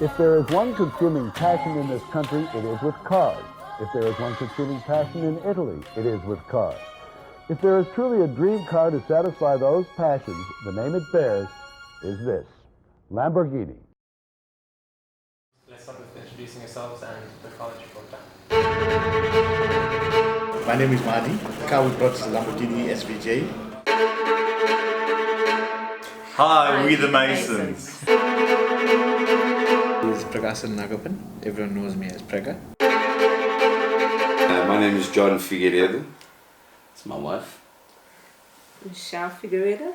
If there is one consuming passion in this country, it is with cars. If there is one consuming passion in Italy, it is with cars. If there is truly a dream car to satisfy those passions, the name it bears is this, Lamborghini. Let's start with introducing yourselves and the car that you brought back. My name is Mahdi. The car we brought is a Lamborghini SVJ. Hi, we the Masons. This is Pragasan Nagapan. Everyone knows me as Praga. My name is John Figueiredo. It's my wife. Michelle Figueiredo.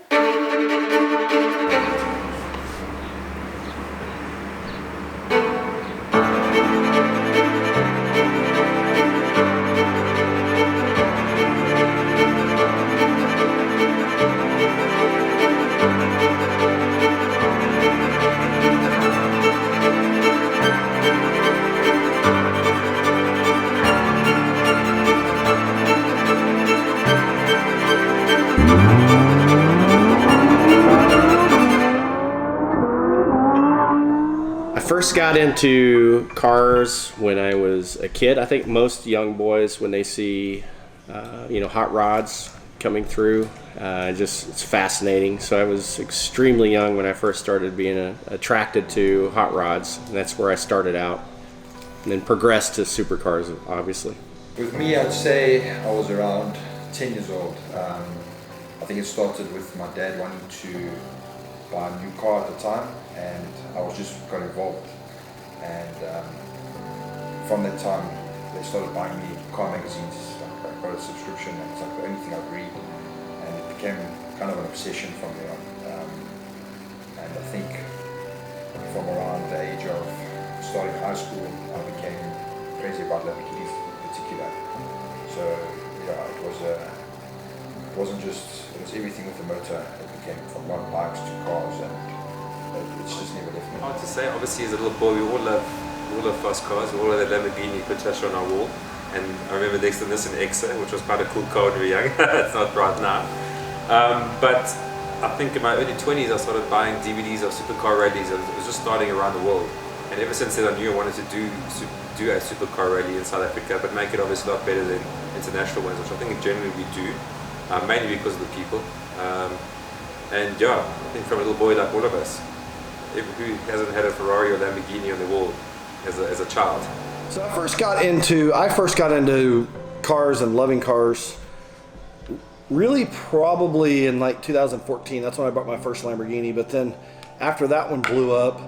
I first got into cars when I was a kid. I think most young boys, when they see, hot rods coming through, it's fascinating. So I was extremely young when I first started being attracted to hot rods, and that's where I started out, and then progressed to supercars, obviously. With me, I'd say I was around 10 years old. I think it started with my dad wanting to buy a new car at the time, and I was just got involved. And from that time, they started buying me car magazines. I got a subscription, and it's like the only thing I'd read, and it became kind of an obsession from there on. And I think from around the age of starting high school, I became crazy about Lamborghinis in particular. So yeah, it wasn't just, it was everything with the motor. It became from bikes to cars, and it's just never left me. Hard to say. Obviously, as a little boy, we all love fast cars. We all had a Lamborghini Countach on our wall, and I remember next to this an Exa, which was quite a cool car when we were young. It's not right now, but I think in my early 20s I started buying DVDs of supercar rallies. It was just starting around the world, and ever since then I knew I wanted to do a supercar rally in South Africa, but make it obviously a lot better than international ones, which I think generally we do, mainly because of the people. And yeah, I think from a little boy like all of us, who hasn't had a Ferrari or Lamborghini on the wall as a child? So I first got into cars and loving cars really probably in like 2014. That's when I bought my first Lamborghini. But then after that one blew up,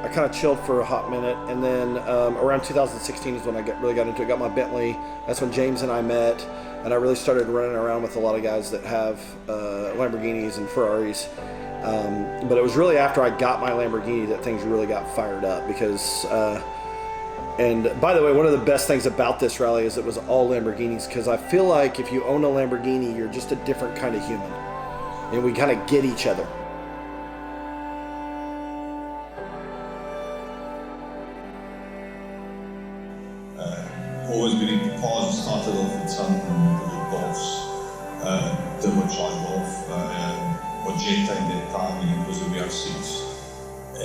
I kind of chilled for a hot minute, and then around 2016 is when I really got into it. Got my Bentley. That's when James and I met, and I really started running around with a lot of guys that have Lamborghinis and Ferraris. But it was really after I got my Lamborghini that things really got fired up, because and by the way, one of the best things about this rally is it was all Lamborghinis, because I feel like if you own a Lamborghini, you're just a different kind of human, and we kind of get each other. Always been into cars. Started off with some Golfs, turbocharged Golf, or Jetta in that time, and it was a VR6.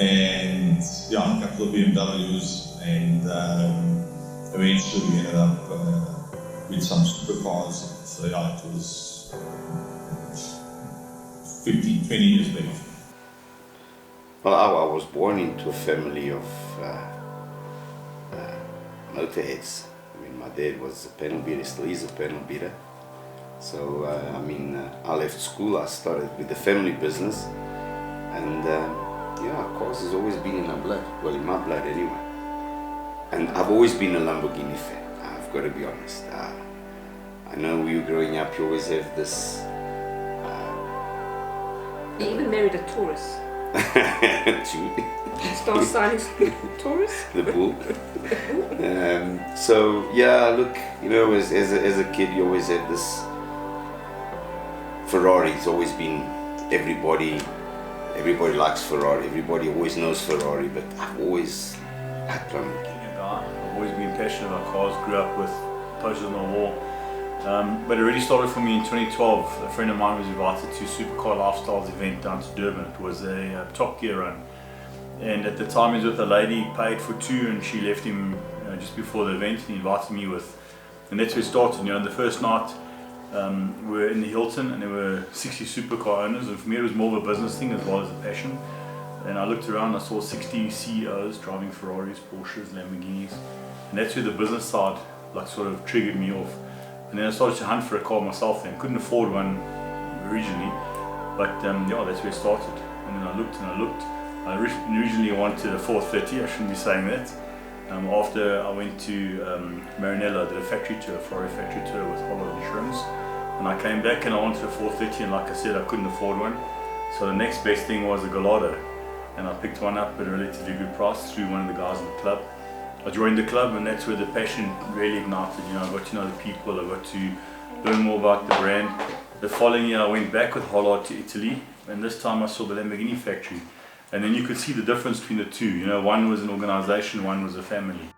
And yeah, a couple of BMWs, and eventually we ended up with some supercars. So yeah, it was 15, 20 years later. Well, I was born into a family of motorheads. I mean, my dad was a panel beater, still is a panel beater. So, I left school, I started with the family business, and cars has always been in our blood, well, in my blood anyway. And I've always been a Lamborghini fan, I've got to be honest. I know when you were growing up, you always have this... You even married a Taurus. Star sign is Taurus? The bull. So yeah, look, as a kid, you always had this Ferrari. It's always been everybody likes Ferrari. Everybody always knows Ferrari, but I've always liked Lamborghini. I've always been passionate about cars. Grew up with posters on the wall. But it really started for me in 2012. A friend of mine was invited to Supercar Lifestyles event down to Durban. It was a Top Gear run. and at the time he was with a lady, paid for two, and she left him just before the event. He invited me with, and that's where it started. You know, the first night we were in the Hilton, and there were 60 supercar owners, and for me it was more of a business thing as well as a passion. And I looked around, I saw 60 CEOs driving Ferraris, Porsches, Lamborghinis, and that's where the business side like sort of triggered me off. And then I started to hunt for a car myself then. Couldn't afford one originally, but yeah, that's where it started. And then I looked and I looked. I originally wanted a 430, I shouldn't be saying that. After I went to Maranello, I did a factory tour, Ferrari factory tour with Hollow Insurance. And I came back and I wanted a 430, and like I said, I couldn't afford one. So the next best thing was a Gallardo. And I picked one up at a relatively good price through one of the guys in the club. I joined the club, and that's where the passion really ignited. You know, I got to know the people, I got to learn more about the brand. The following year I went back with Hollard to Italy, and this time I saw the Lamborghini factory. And then you could see the difference between the two. You know, one was an organization, one was a family.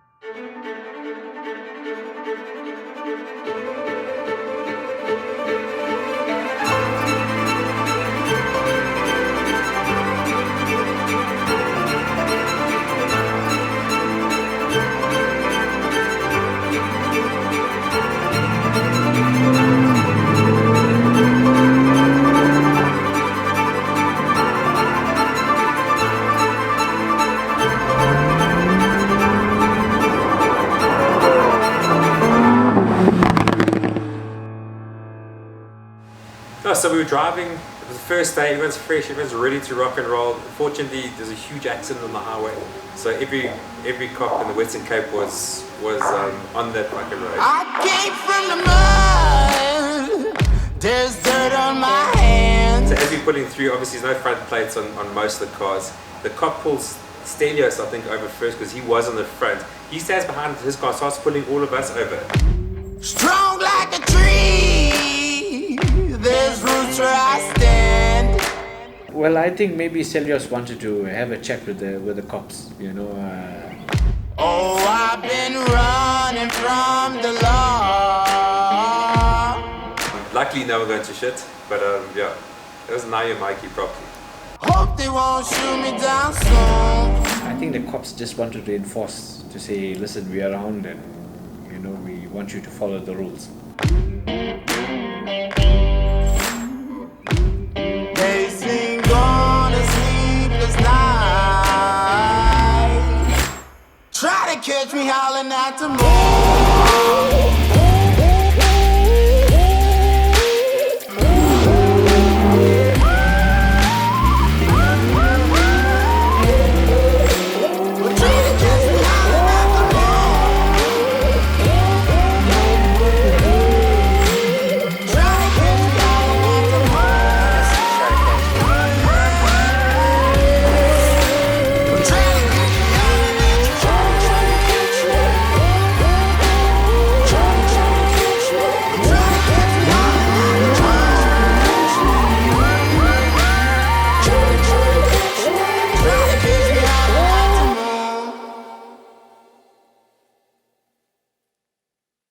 So we were driving, it was the first day, everyone's fresh, everyone's ready to rock and roll. Fortunately, there's a huge accident on the highway, so every cop in the Western Cape was on that fucking road. I came from the mud, there's dirt on my hands. So as we're pulling through, obviously there's no front plates on most of the cars. The cop pulls Stelios, I think, over first because he was on the front. He stands behind his car, starts pulling all of us over. Strong like a tree, there's roots where I stand. Well, I think maybe Stelios wanted to have a chat with the cops, you know. Oh, I've been running from the law. Luckily, never going to shit, but yeah, it was Naya Mikey properly. Hope they won't shoot me down soon. I think the cops just wanted to enforce, to say, listen, we are around and, you know, we want you to follow the rules. They sing on a sleepless night. Try to catch me howling at the moon.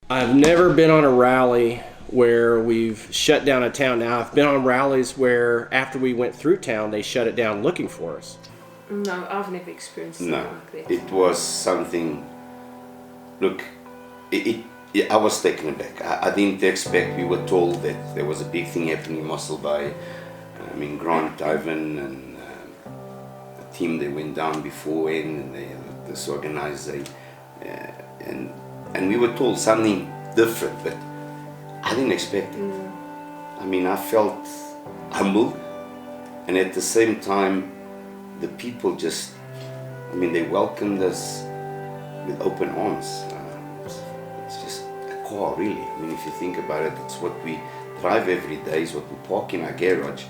I've never been on a rally where we've shut down a town. Now, I've been on rallies where after we went through town, they shut it down looking for us. No, I've never experienced something like that. It was something, look, I was taken aback. I didn't expect, we were told that there was a big thing happening in Mossel Bay. I mean, Grant, Ivan and a team, they went down beforehand and they disorganized, and we were told something different, but I didn't expect it. I mean, I felt humbled, and at the same time, the people just, I mean, they welcomed us with open arms. It's just a car, really. I mean, if you think about it, it's what we drive every day, it's what we park in our garage.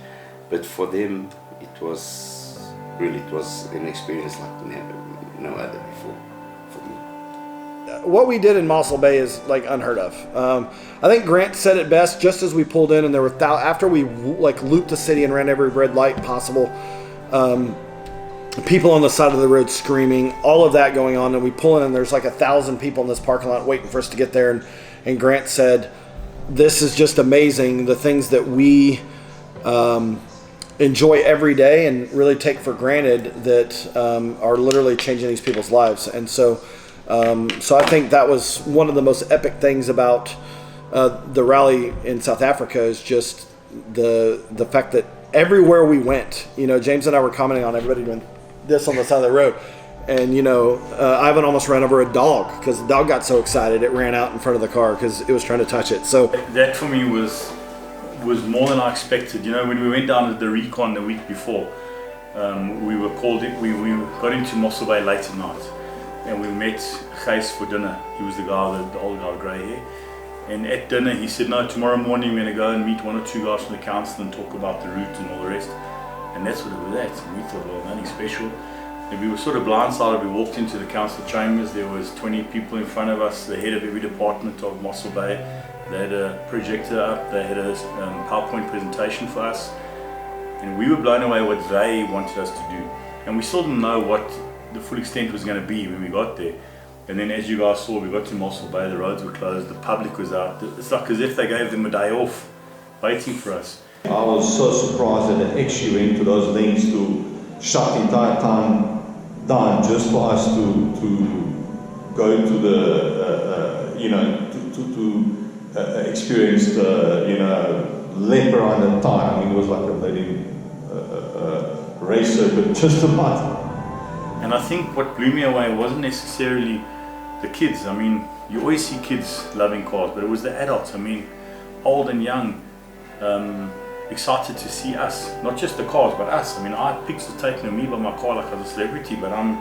But for them, it was an experience like no other before for me. What we did in Mossel Bay is like unheard of. I think Grant said it best just as we pulled in, and there were after we like looped the city and ran every red light possible. People on the side of the road screaming, all of that going on, and we pull in and there's like 1,000 people in this parking lot waiting for us to get there. And Grant said, "This is just amazing. The things that we enjoy every day and really take for granted that are literally changing these people's lives. And so I think that was one of the most epic things about the rally in South Africa is just the fact that everywhere we went, James and I were commenting on everybody doing this on the side of the road. And, Ivan almost ran over a dog because the dog got so excited it ran out in front of the car because it was trying to touch it. So that for me was more than I expected. When we went down to the recon the week before, we were called in, we got into Mossel Bay late at night and we met Gijs for dinner. He was the old guy with grey hair. And at dinner he said, no, tomorrow morning we're going to go and meet one or two guys from the council and talk about the route and all the rest. And that's what it was at. And we thought, well, nothing special. And we were sort of blindsided. We walked into the council chambers. There was 20 people in front of us, the head of every department of Mossel Bay. They had a projector up, they had a PowerPoint presentation for us. And we were blown away what they wanted us to do. And we still didn't know what the full extent was going to be when we got there. And then as you guys saw, we got to Mossel Bay, the roads were closed, the public was out. It's like as if they gave them a day off, waiting for us. I was so surprised that they actually went to those lengths to shut the entire town down just for us to go to the, to experience the lap around the tire. I mean, it was like a bloody racer, but just about. And I think what blew me away wasn't necessarily the kids. I mean, you always see kids loving cars, but it was the adults. I mean, old and young, excited to see us, not just the cars, but us. I mean, I had pictures taken of me by my car like I was a celebrity, but I'm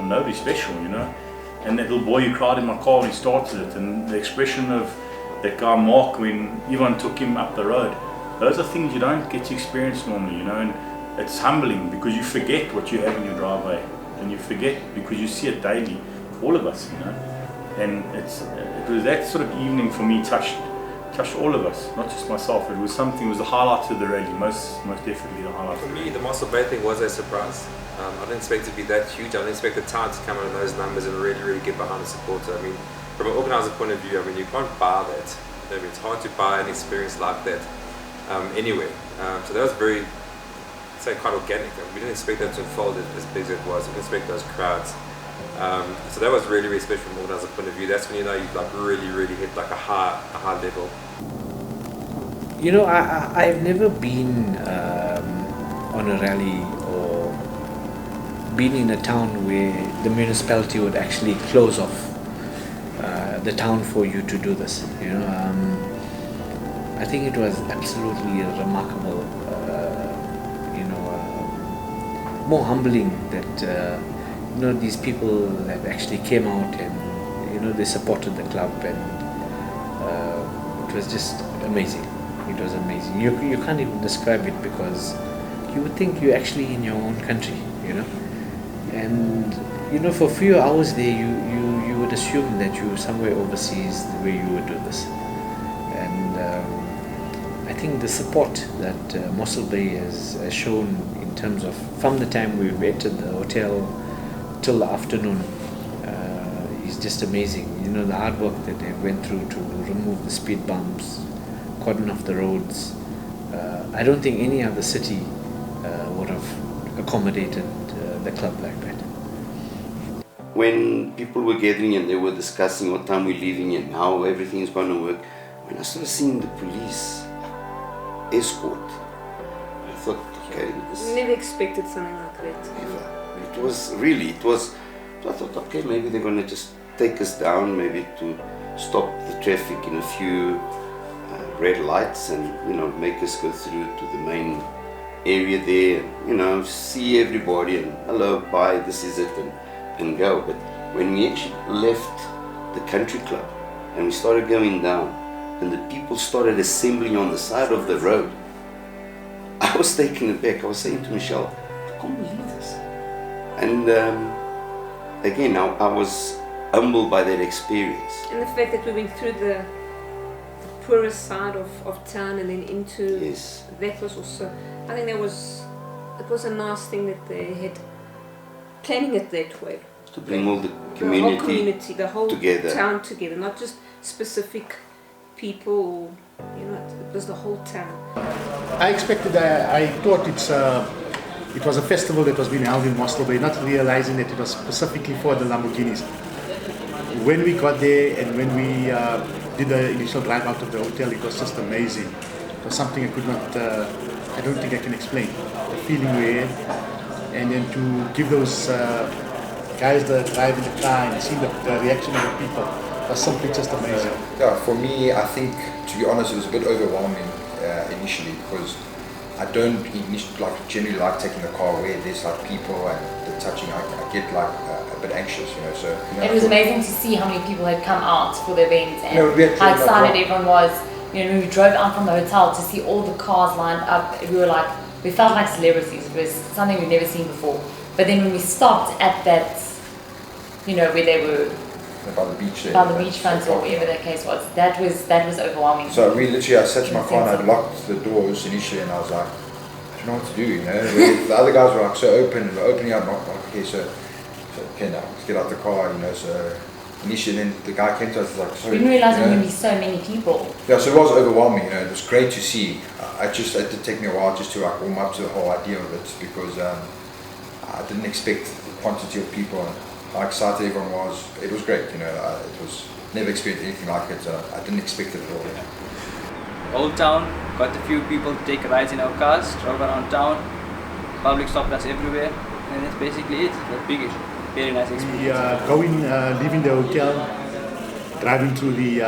nobody special, And that little boy who cried in my car when he started it, and the expression of that guy Mark when Ivan took him up the road. Those are things you don't get to experience normally, and it's humbling because you forget what you have in your driveway, and you forget because you see it daily, all of us, And it was that sort of evening for me touched all of us, not just myself. It was the highlight of the rally, most definitely the highlight. For me, the Mossel Bay thing was a surprise. I didn't expect it to be that huge. I didn't expect the town to come out of those numbers and really get behind the supporter. I mean, from an organizer point of view, you can't buy that. It's hard to buy an experience like that anyway. So that was very, quite organic. We didn't expect that to unfold as big as it was. We didn't expect those crowds. So that was really special from an organizer point of view. That's when you've really hit a high level. I've never been on a rally or been in a town where the municipality would actually close off the town for you to do this. I think it was absolutely remarkable, more humbling that these people that actually came out and they supported the club, and it was just amazing. It was amazing. You can't even describe it because you would think you're actually in your own country, and for a few hours there you would assume that you're somewhere overseas the way you would do this. And I think the support that Mossel Bay has shown in terms of from the time we've entered the hotel till the afternoon is just amazing. The hard work that they went through to remove the speed bumps, cordon off the roads. I don't think any other city would have accommodated the club like that. When people were gathering and they were discussing what time we're leaving and how everything is going to work, when I started seeing the police escort, I thought, okay, never expected something like that. Never. So I thought, okay, maybe they're going to just take us down, maybe to stop the traffic in a few red lights and, make us go through to the main area there and, see everybody and hello, bye, this is it, and go. But when we actually left the country club and we started going down and the people started assembling on the side of the road, I was taken aback. I was saying to Michelle, I can't believe this. And again, I was humbled by that experience. And the fact that we went through the poorest side of town and then into that was also, I think it was a nice thing that they had planning it that way. To bring all the community, the whole together. town together, not just specific people. It was the whole town. I expected, I thought it was a festival that was being held in Mossel Bay, not realizing that it was specifically for the Lamborghinis. When we got there and when we did the initial drive out of the hotel, it was just amazing. It was something I could not, I don't think I can explain. The feeling we had, and then to give those guys that drive in the car and see the reaction of the people was simply just amazing. Yeah, for me, I think, to be honest, it was a bit overwhelming initially, because I don't generally like taking the car where there's like people and the touching. I get like a bit anxious, you know. So it was amazing to see how many people had come out for the event and how excited everyone was. You know, when we drove out from the hotel to see all the cars lined up, we felt like celebrities. It was something we'd never seen before. But then when we stopped at that, you know, where they were by the beach there, by the beachfront or wherever the case was, that was overwhelming. So I sat in my car and I locked the doors initially, and I was like, I don't know what to do, you know. The other guys were like so open, and we're opening up, like, okay, so okay, now let's get out the car, you know. So initially, then the guy came to us like, sorry, we didn't realize there were going to be so many people. Yeah, so it was overwhelming, you know. It was great to see. It did take me a while just to like warm up to the whole idea of it, because I didn't expect the quantity of people and how excited everyone was. It was great, you know. It was never experienced anything like it. I didn't expect it at all. Old town, got a few people to take rides in our cars, drove around town. Public stopped us everywhere, and that's basically it. It was big, very nice experience. Leaving the hotel, driving through the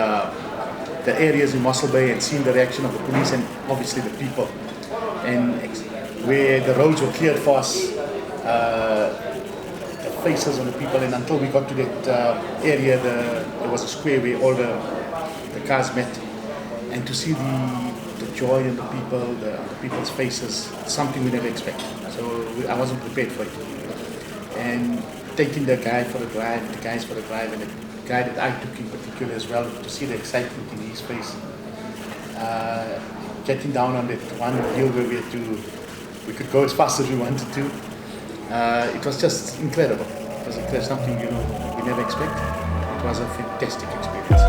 areas in Mossel Bay and seeing the reaction of the police and obviously the people, and where the roads were cleared for us. Faces on the people, and until we got to that area, there was a square where all the cars met, and to see the joy in the people, the people's faces, something we never expected. So I wasn't prepared for it. And taking the guys for the drive, and the guy that I took in particular as well, to see the excitement in his face. Getting down on that one hill where we could go as fast as we wanted to. It was just incredible. It was something, you know, we never expected. It was a fantastic experience.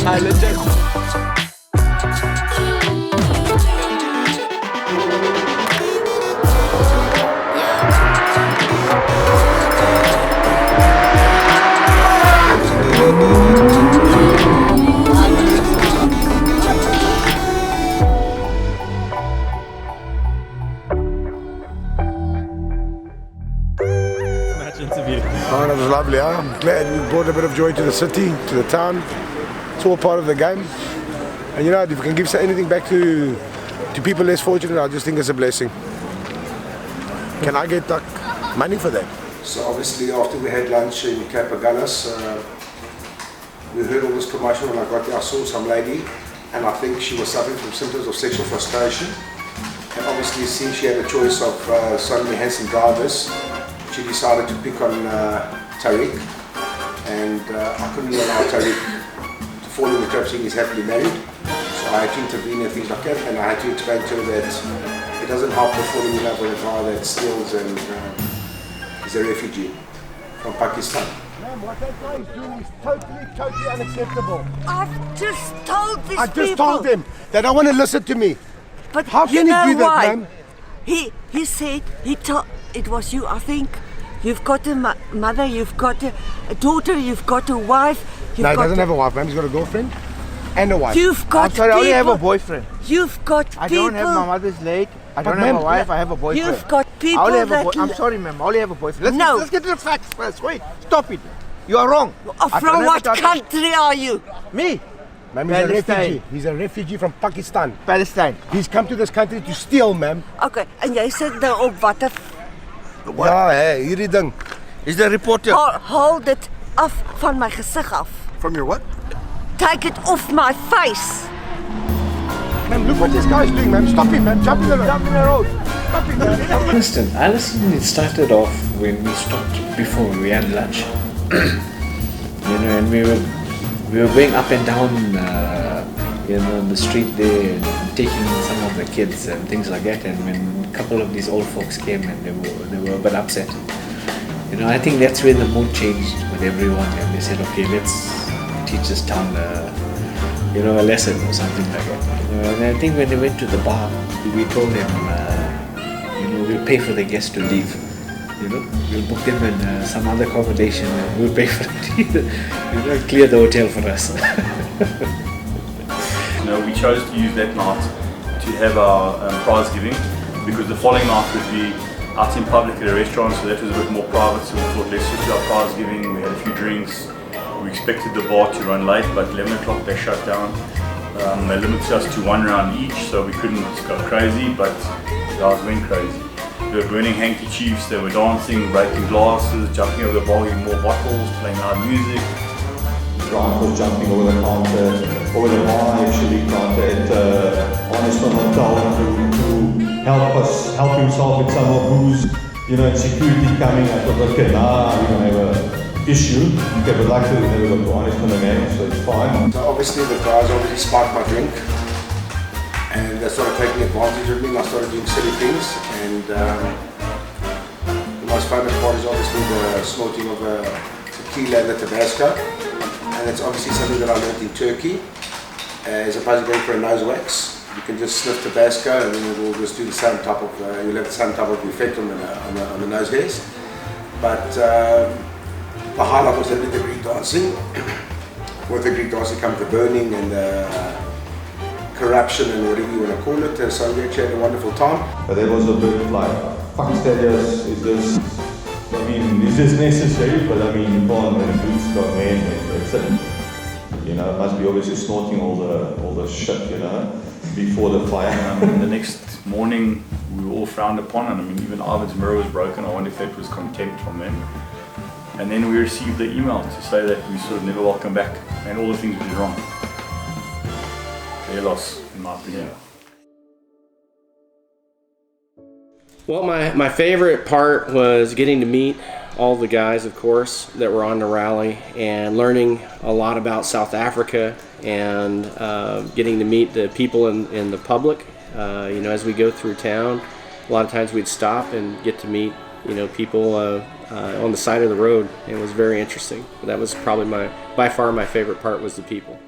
I legit. Oh, it was lovely. I'm glad we brought a bit of joy to the city, to the town. It's all part of the game. And you know, if we can give anything back to people less fortunate, I just think it's a blessing. Can I get like money for that? So obviously after we had lunch in Capagalas, we heard all this commotion. When I got there, I saw some lady, and I think she was suffering from symptoms of sexual frustration. And obviously, since she had a choice of suddenly handsome drivers, she decided to pick on Tariq. And I couldn't allow Tariq to fall in the trap saying he's happily married. So I had to intervene and things like that, and I had to explain to her that it doesn't help her falling in love with a guy that steals and is a refugee from Pakistan. Ma'am, what that guy is doing is totally unacceptable. I've just told these people. I just told them they don't want to listen to me. But how you can know he do why? that, ma'am? He said, it was you, I think. You've got a mother, you've got a daughter, you've got a wife. No, he doesn't have a wife, ma'am. He's got a girlfriend and a wife. You've got I'm sorry, I only have a people- boyfriend. You've got I people. don't have my mother's leg. I But don't have a ma'am, wife. I have a boyfriend. You've got people I only have that I'm sorry, ma'am. I only have a boyfriend. No. Let's get to the facts first. Wait, stop it. You are wrong. I From don't what have a country are you? Me. Ma'am, he's a refugee. He's a refugee from Pakistan. Palestine. He's come to this country to steal, ma'am. Okay, en jy sit nou op watter... Ja, hè, hierdie ding. Is the reporter. Hold it af van my gesig af. From your what? Take it off my face. Ma'am, look what this guy is doing, ma'am. Stop him, ma'am. Jump in the road. Stop him, ma'am. Listen, it started off when we stopped before we had lunch. And we were going up and down, the street there, and taking some of the kids and things like that. And when a couple of these old folks came, and they were a bit upset. I think that's when the mood changed with everyone, and they said, okay, let's teach this town, a lesson or something like that. And I think when they went to the bar, we told them, we'll pay for the guests to leave. We'll book them in some other accommodation, and we'll pay for it. Clear the hotel for us. We chose to use that night to have our prize giving, because the following night would be out in public at a restaurant, so that was a bit more private, so we thought let's just do our prize giving. We had a few drinks. We expected the bar to run late, but 11 o'clock they shut down. They limited us to one round each, so we couldn't go crazy, but the guys went crazy. They were burning handkerchiefs, they were dancing, breaking glasses, jumping over the bar, getting more bottles, playing loud music. Grant was jumping over the counter, over the bar actually, counted honest on hotel to help himself with some more booze. And security coming, I thought, okay, now we're going to have an issue. Okay, but luckily we never got to honest on the game, so it's fine. So obviously the guys obviously spiked my drink, and they started taking advantage of me, and I started doing silly things. And the most famous part is obviously the snorting of tequila and the Tabasco, and it's obviously something that I learned in Turkey. As opposed to going for a nose wax, you can just sniff Tabasco, and then it will just do the same type of you'll have the same type of effect on the nose hairs. But the highlight was the Greek dancing. With the Greek dancing comes the burning and the corruption and whatever you want to call it. So we actually had a wonderful time. But there was a bit like, fuck status, is this necessary? But I mean, you can't, when boots got men, that's it. It must be obviously snorting all the shit, before the fire. The next morning, we were all frowned upon, and even Arvid's mirror was broken. I wonder if that was contempt from them. And then we received the email to say that we sort of never welcome back, and all the things we did wrong. Their loss, in my opinion. Well, my favorite part was getting to meet all the guys, of course, that were on the rally, and learning a lot about South Africa, and getting to meet the people in the public. As we go through town, a lot of times we'd stop and get to meet people on the side of the road. It was very interesting. That was probably by far my favorite part, was the people.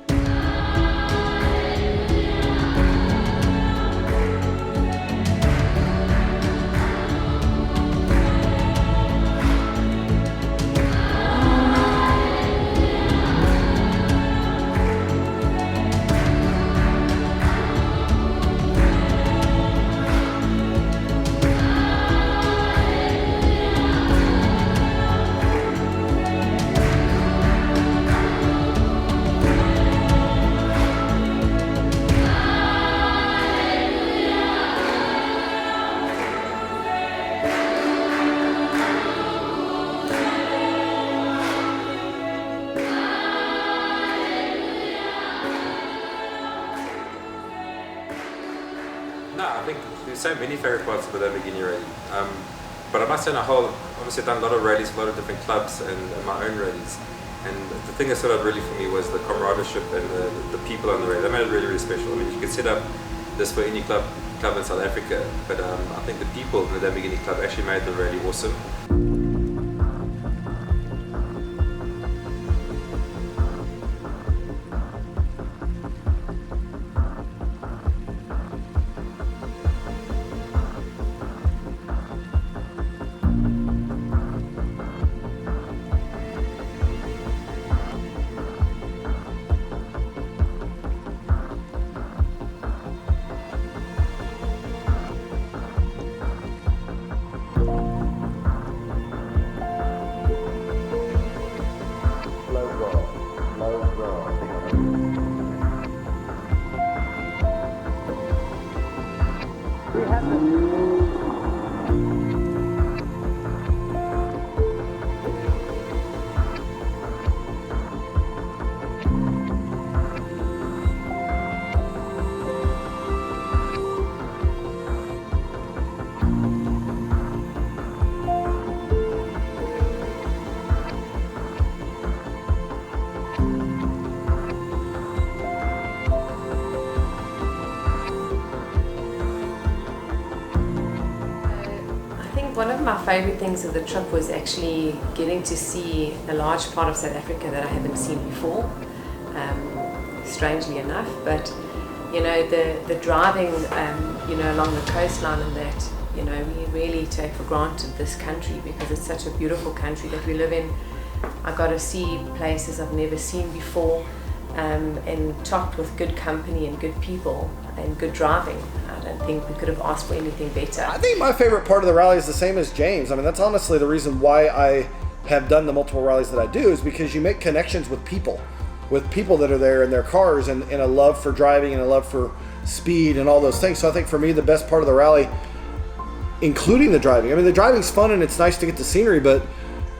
No, I think there's so many favorite parts of the Lamborghini rally. But I must say, obviously I've done a lot of rallies, a lot of different clubs and my own rallies. And the thing that stood out really for me was the camaraderie and the people on the rally. That made it really, really special. I mean, you could set up this for any club in South Africa, but I think the people in the Lamborghini club actually made the rally awesome. One of my favourite things of the trip was actually getting to see a large part of South Africa that I haven't seen before, strangely enough. But you know, the driving along the coastline and that, you know, we really take for granted this country because it's such a beautiful country that we live in. I got to see places I've never seen before, and topped with good company and good people and good driving. I don't think we could have asked for anything better. I think my favorite part of the rally is the same as James. I mean, that's honestly the reason why I have done the multiple rallies that I do, is because you make connections with people that are there in their cars, and a love for driving and a love for speed and all those things. So I think for me, the best part of the rally, including the driving. I mean, the driving's fun and it's nice to get the scenery, but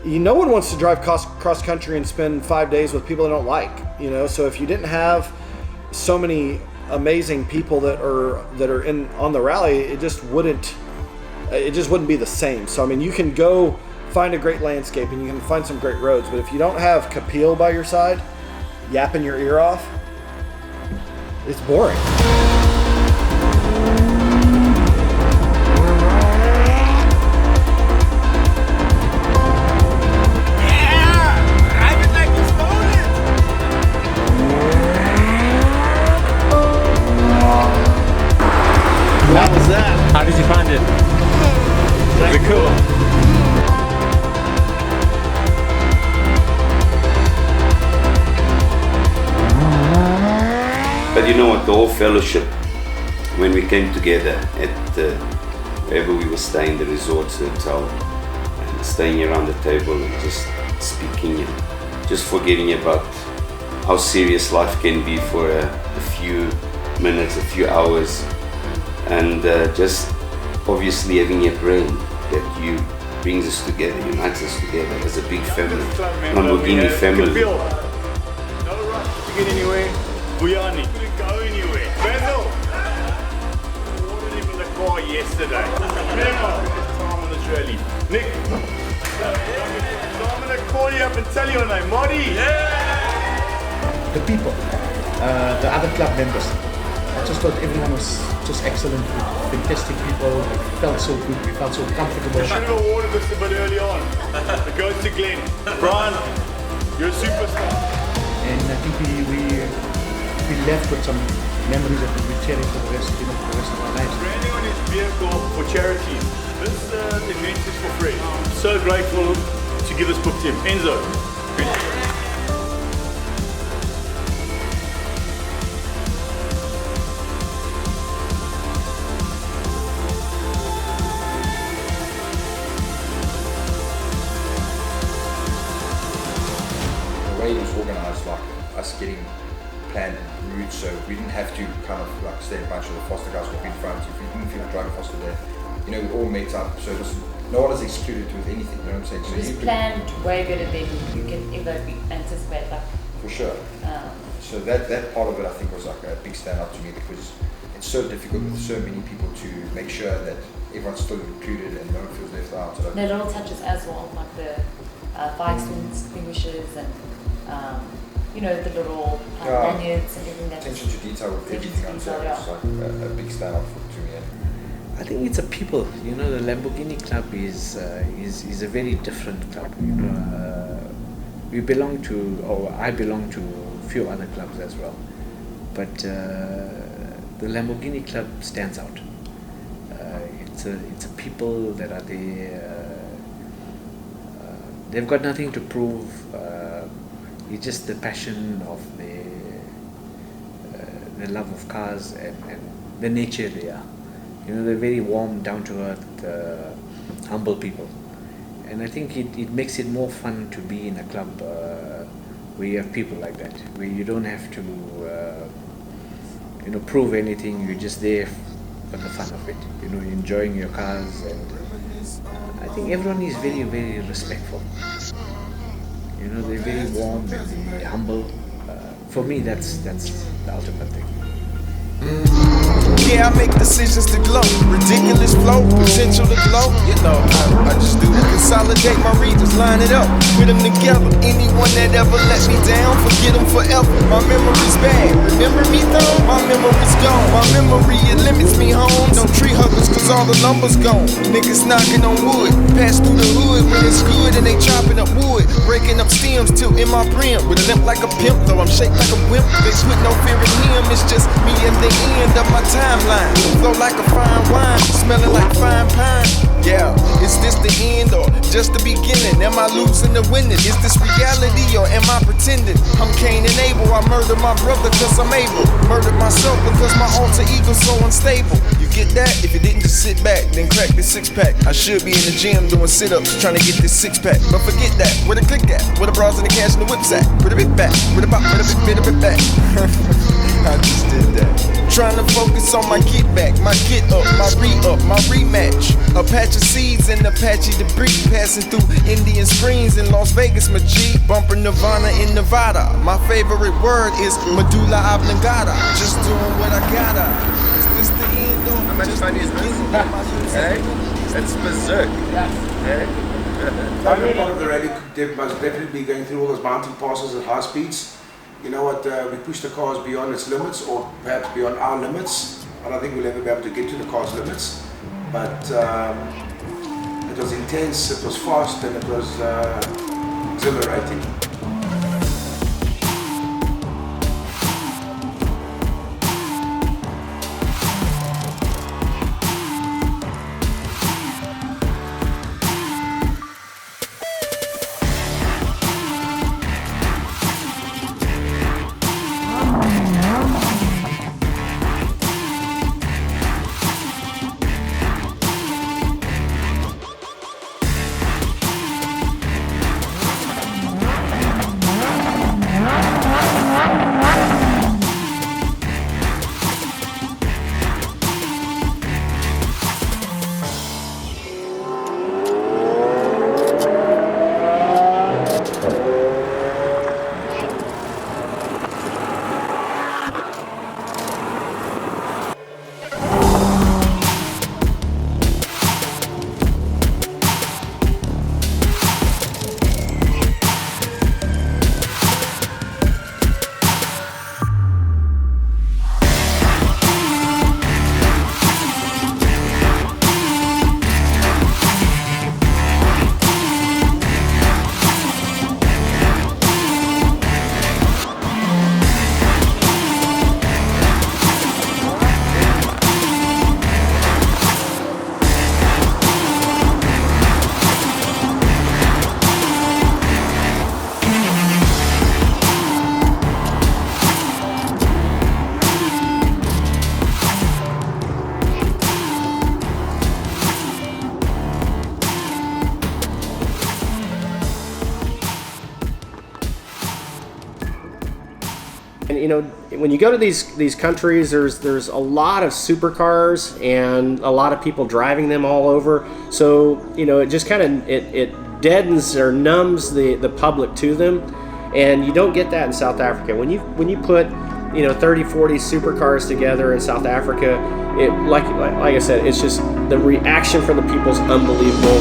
no one wants to drive cross country and spend 5 days with people they don't like, you know. So if you didn't have so many amazing people that are on the rally, it just wouldn't be the same. So I mean, you can go find a great landscape and you can find some great roads, but if you don't have Kapil by your side yapping your ear off, it's boring. How was that? How did you find it? Was it cool? But you know what, the whole fellowship, when we came together at wherever we were staying, the resorts, the hotel, and staying around the table and just speaking and just forgetting about how serious life can be for a few minutes, a few hours, and just obviously having a brain that you brings us together, unites us together as a big family, Lamborghini family. No rush to get anywhere. Buyani couldn't go anywhere. Basil ordered him in the car yesterday. Never time on this rally. Nick, so I'm gonna call you up and tell you your name, Marty. Yeah. The people, the other club members. I just thought everyone was just excellent, fantastic people. We felt so good, we felt so comfortable. I should have awarded this a bit early on. It goes to Glenn. Brian, you're a superstar. And I think we left with some memories that we cherish for the rest of our lives. Branding on his vehicle for charities. This event is for free. I'm so grateful to give this book to him. Enzo. The way it was organised, like us getting planned routes, so we didn't have to kind of like stay in a bunch of the foster guys walking in front. If we didn't feel like driving foster there, you know, we all met up, so no one is excluded with anything, you know what I'm saying? So it was planned way better than you can ever anticipate, like. For sure. So that part of it, I think, was like a big standout to me, because it's so difficult with so many people to make sure that everyone's still included and no one feels left out. So the little touches as well, like the fire extinguishers and you know, the little lanyards and everything. Attention to detail with everything I'm saying. It's like a big standout to me. I think it's a people. You know, the Lamborghini Club is a very different club. You know, we belong to, or I belong to a few other clubs as well, but the Lamborghini Club stands out. It's a people that are there. They've got nothing to prove. It's just the passion of their love of cars and the nature they are. You know, they're very warm, down to earth, humble people. And I think it makes it more fun to be in a club where you have people like that, where you don't have to you know, prove anything. You're just there for the fun of it. You know, enjoying your cars, and I think everyone is very, very respectful. You know, they're very warm and they're humble. For me, that's the ultimate thing. Yeah, I make decisions to glow. Ridiculous flow, potential to glow. You know, I just do it. Consolidate my readers, line it up, put them together. Anyone that ever let me down, forget them forever. My memory's bad. Remember me though? My memory's gone. My memory, it limits me home. No tree huggers, cause all the lumber's gone. Niggas knocking on wood. Pass through the hood when it's good and they chopping up wood. Breaking up stems, tilting my brim. With a limp like a pimp, though I'm shaped like a wimp. They put no fear in him, it's just me and the end of my timeline. Flow like a fine wine, smelling like fine pine. Yeah, is this the end or just the beginning? Am I losing or winning? Is this reality or am I pretending? I'm Cain and Abel, I murdered my brother cause I'm able. Murdered myself because my alter ego's so unstable. You get that? If you didn't, just sit back, then crack this six-pack. I should be in the gym doing sit-ups, trying to get this six-pack. But forget that, where the click at? Where the bras and the cash and the whips at? Where the big back? Where the bop, where the bit of it back? I just did that. Trying to focus on my get back, my get up, my re-up, my rematch. A patch of seeds and Apache debris passing through Indian Springs in Las Vegas, my G. Bumping Nirvana in Nevada. My favorite word is medulla oblongata. Just doing what I gotta. Is this the end or how much money is this? Hey, that's berserk. Hey. Part of the rally must definitely be going through all those mountain passes at high speeds. You know what, we push the cars beyond its limits, or perhaps beyond our limits. I don't think we'll ever be able to get to the car's limits, but it was intense, it was fast, and it was exhilarating. And you know, when you go to these countries, there's a lot of supercars and a lot of people driving them all over. So you know, it just kind of it deadens or numbs the public to them, and you don't get that in South Africa. When you put 30, 40 supercars together in South Africa, like I said, it's just the reaction from the people is unbelievable.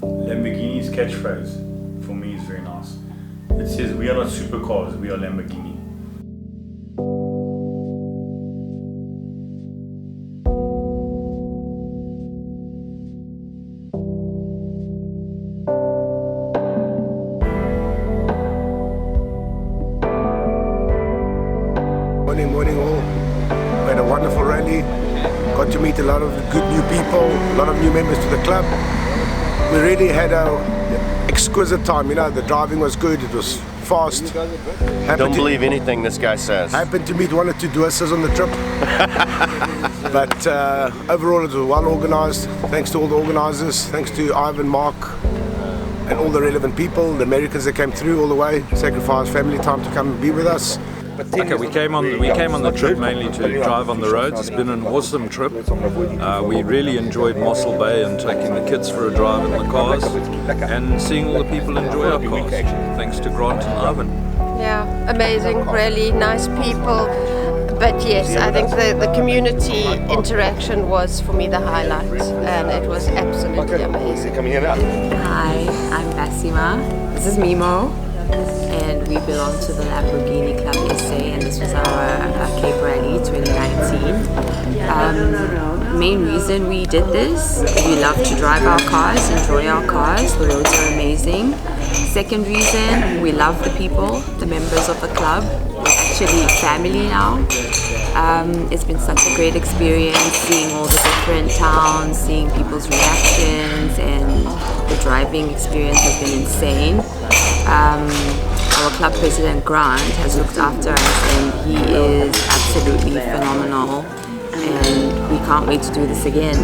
Lamborghini's catchphrase for me is very nice. It says, "We are not supercars, we are Lamborghini." Morning all. We had a wonderful rally. Got to meet a lot of good new people, a lot of new members to the club. We really had a exquisite time. The driving was good, it was fast. Don't believe anything this guy says. Happened to meet one or two Duasas on the trip. But overall it was well organized. Thanks to all the organizers, thanks to Ivan, Mark, and all the relevant people, the Americans that came through all the way, sacrificed family time to come and be with us. Okay, we came on the trip mainly to drive on the roads. It's been an awesome trip. We really enjoyed Mossel Bay and taking the kids for a drive in the cars and seeing all the people enjoy our cars. Thanks to Grant and Ivan. Yeah, amazing, really nice people. But yes, I think the community interaction was for me the highlight, and it was absolutely amazing. Hi, I'm Basima. This is Mimo. And we belong to the Lamborghini Club SA, and this was our Cape Rally 2019. Main reason we did this, we love to drive our cars, enjoy our cars, the roads are amazing. Second reason, we love the people, the members of the club. We're actually family now. It's been such a great experience seeing all the different towns, seeing people's reactions, and the driving experience has been insane. Our club president Grant has looked after us, and he is absolutely phenomenal, and we can't wait to do this again.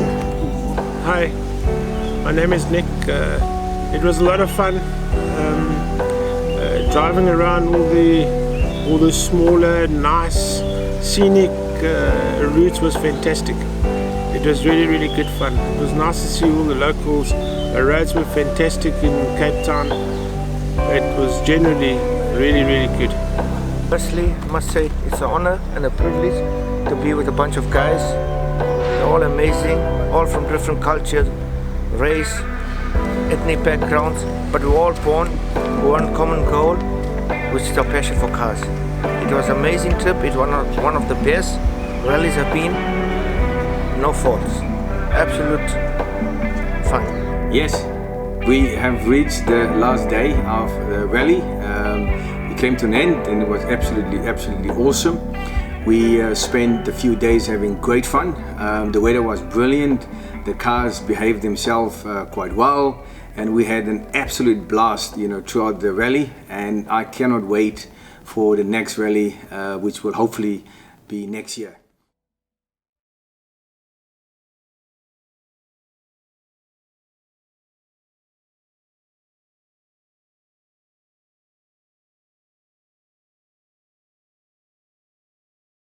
Hi, my name is Nick. It was a lot of fun driving around all the smaller, nice, scenic routes was fantastic. It was really, really good fun. It was nice to see all the locals. The roads were fantastic in Cape Town. It was generally really, really good. Firstly, I must say it's an honor and a privilege to be with a bunch of guys. They're all amazing, all from different cultures, race, ethnic backgrounds, but we're all born with one common goal, which is our passion for cars. It was an amazing trip. It was one of the best rallies I've been. No faults. Absolute fun. Yes. We have reached the last day of the rally. it came to an end, and it was absolutely awesome. We spent a few days having great fun. The weather was brilliant. The cars behaved themselves quite well, and we had an absolute blast, you know, throughout the rally. And I cannot wait for the next rally, which will hopefully be next year.